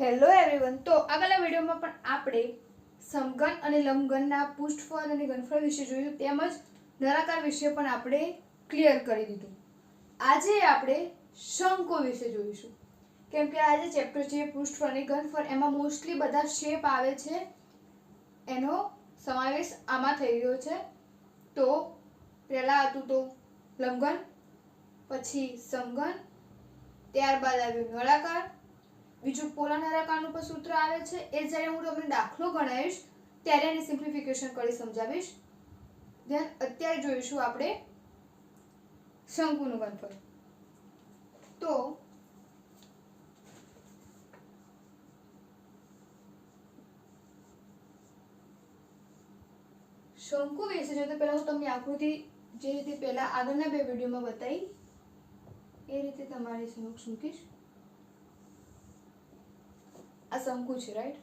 Hello everyone. તો આગળના વિડીયોમાં પણ આપણે સમઘન અને લંબઘનના પૃષ્ઠફળ અને ઘનફળ વિશે જોયું, તેમજ નળાકાર વિશે પણ આપણે ક્લિયર કરી દીધું. આજે આપણે શંકુ વિશે જોઈશું, કેમ કે આજે ચેપ્ટર છે પૃષ્ઠફળ અને ઘનફળ. એમાં મોસ્ટલી બધા શેપ આવે છે, એનો સમાવેશ આમાં થઈ રહ્યો છે. તો પહેલા હતું તો લંબઘન, પછી સમઘન, ત્યારબાદ આવ્યું નળાકાર, બીજું પોલા નળાકારનું પણ સૂત્ર આવે છે. એ જ્યારે હું તમને દાખલો ગણાવીશ ત્યારે એની સિમ્પ્લિફિકેશન કરી સમજાવીશ. ધ્યાન અત્યારે જોઈશું આપણે શંકુનું ઘનફળ. તો શંકુ વિશે જો તો પહેલા હું તમને આકૃતિ જે રીતે પહેલા આગળના બે વિડીયોમાં બતાવી એ રીતે તમારી સમક્ષ મૂકીશ. આ શંકુ છે, રાઈટ?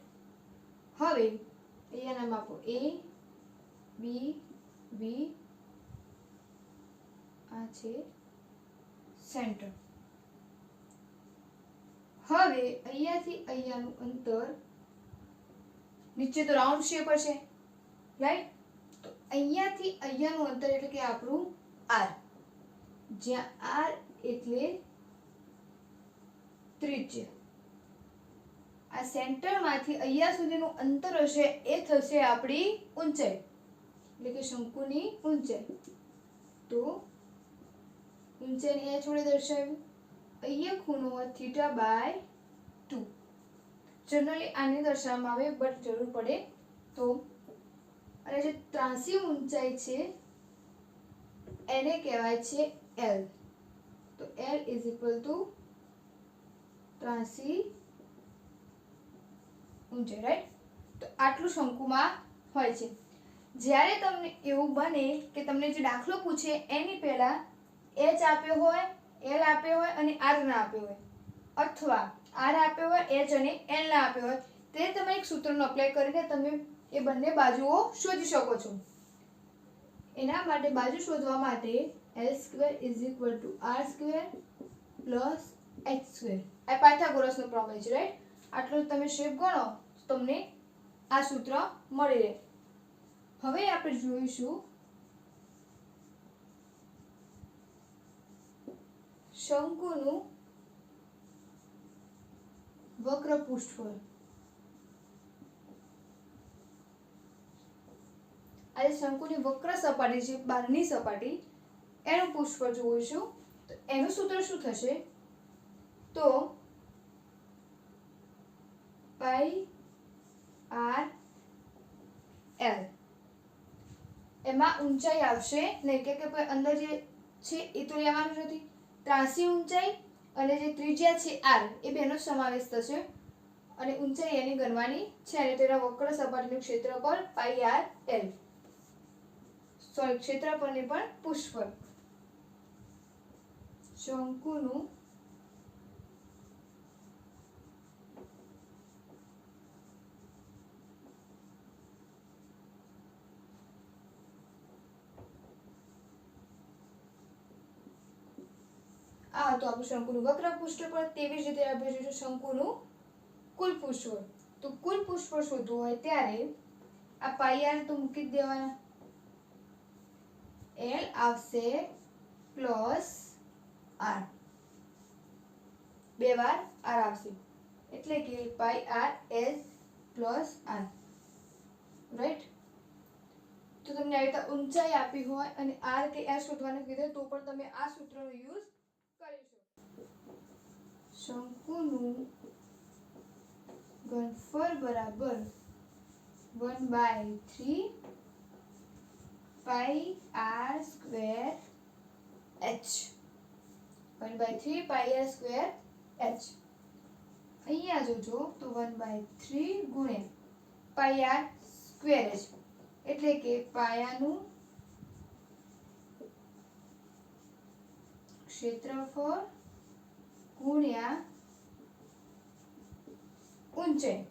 હવે અહીંયા નામ આપો એ, બી, બી, આ છે સેન્ટર. હવે અહીંયાથી અહીંયાનું અંતર, નીચે તો રાઉન્ડ શેપ હશે, રાઈટ? તો અહીંયાથી અહીંયાનું અંતર એટલે કે આપણું આર, જ્યાં આર એટલે ત્રિજ્યા. આ સેન્ટરમાંથી અહીંયા સુધીનું અંતર હશે એ થશે આપણી ઊંચાઈ, એટલે કે શંકુની ઊંચાઈ. તો ઊંચાઈને એ જોડે દર્શાવ્યું. અહીંયા ખૂણો હોય θ/2. જનરલી આને દર્શાવવામાં આવે, બટ જરૂર પડે તો. અને જે ત્રાંસી ઊંચાઈ છે એને કહેવાય છે L. તો L = ત્રાંસી ઊંચાઈ, રાઈટ? તો આટલું શંકુમાં હોય છે. જ્યારે તમને એવું બને કે તમને જે દાખલો પૂછે એની પહેલા h આપ્યો હોય, l આપ્યો હોય અને r ના આપ્યો હોય, અથવા r આપ્યો હોય, h અને l ના આપ્યો હોય, તે તમે એક સૂત્રનો અપ્લાય કરીને તમે એ બંને બાજુઓ શોધી શકો છો. એના માટે બાજુ શોધવા માટે L² = R² + H². આ પાયથાગોરસનો પ્રમેય છે, રાઈટ? આટલો તમે શેપ ગણો તમને આ સૂત્ર મળી રહે. હવે આપણે જોઈશું શંકુનું વક્ર પૃષ્ઠફળ. આજે શંકુની વક્ર સપાટી છે, બહારની સપાટી, એનું પૃષ્ઠફળ જોઈશું. તો એનું સૂત્ર શું થશે? તો πr/L. એમાં ઊંચાઈ આવશે નહીં, કે અંદર જે છે એ તો લેવાનું નથી. ત્રાંસી ઊંચાઈ અને જે ત્રિજ્યા છે r, એ બેનો સમાવેશ થશે અને ઊંચાઈ એની ગણવાની છે. અને તેના વક્ર સપાટીનું ક્ષેત્રફળ πr/L. ક્ષેત્રફળને પણ પૃષ્ઠફળ. શંકુનું આ તો આપણું શંકુનું વક્ર પૃષ્ઠફળ. તેવી જ રીતે આપણે જોઈશું શંકુનું કુલ પૃષ્ઠફળ. તો કુલ પૃષ્ઠફળ શોધવું હોય ત્યારે આ πr તો મૂકી જ દેવાના. L આવશે પ્લસ r, બે વાર r આવશે, એટલે કે πr/L + r, રાઈટ? તો તમને આવી રીતે ઊંચાઈ આપી હોય અને r કે s શોધવાનું કીધું તો પણ તમે આ સૂત્રનો યુઝ કરી શકો. શંકુનું ઘનફળ બરાબર 1/3 πr² h. 1/3 πr² h. અહીંયા જોજો તો 1/3 ગુણ્યા πr² h, એટલે કે પાયાનું ક્ષેત્રફળ ગુણ્યા ઊંચાઈ,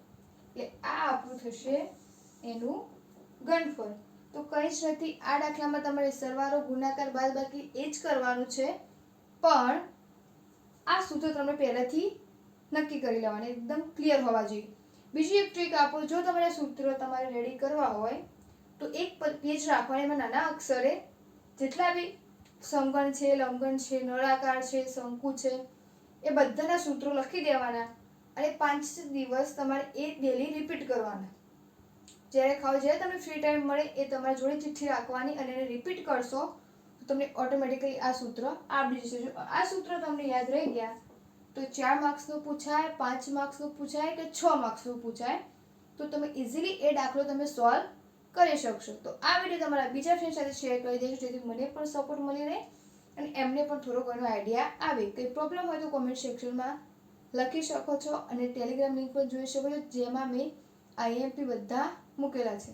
એટલે આ આપણું થશે એનું ઘનફળ. તો કંઈ જ નથી. આ દાખલામાં તમારે સરવાળો, ગુણાકાર, બાદબાકી એ જ કરવાનું છે, પણ આ સૂત્ર તમને પહેલાથી નક્કી કરી લેવાની, એકદમ ક્લિયર હોવા જોઈએ. બીજી એક ટ્રીક આપો, જો તમારે સૂત્રો તમારે રેડી કરવા હોય તો એક પેજ રાખવાની, એમાં નાના અક્ષરે જેટલા બી સમઘન છે, લંબઘન છે, નળાકાર છે, શંકુ છે, એ બધાના સૂત્રો લખી દેવાના અને 5 દિવસ તમારે એ ડેલી રિપીટ કરવાના. જ્યારે તમને ફ્રી ટાઈમ મળે એ તમારી જોડે ચિઠ્ઠી રાખવાની અને એને રિપીટ કરશો તો તમને ઓટોમેટિકલી આ સૂત્ર આવડી જશે. જો આ સૂત્ર તમને યાદ રહી ગયા તો 4 માર્ક્સનું પૂછાય, 5 માર્ક્સનું પૂછાય કે 6 માર્ક્સનું પૂછાય, તો તમે ઇઝીલી એ દાખલો તમે સોલ્વ કરી શકશો. તો આ વિડીયો તમારા બીજા ફ્રેન્ડ સાથે શેર કરી દેજો, જેથી મને પણ સપોર્ટ મળી રહે અને એમને પણ થોડો ઘણો આઈડિયા આવે. કંઈ પ્રોબ્લેમ હોય તો કોમેન્ટ સેક્શનમાં લખી શકો છો અને ટેલિગ્રામ લિંક પર જોઈ શકો છો, જેમાં મેં IMP બધા મૂકેલા છે.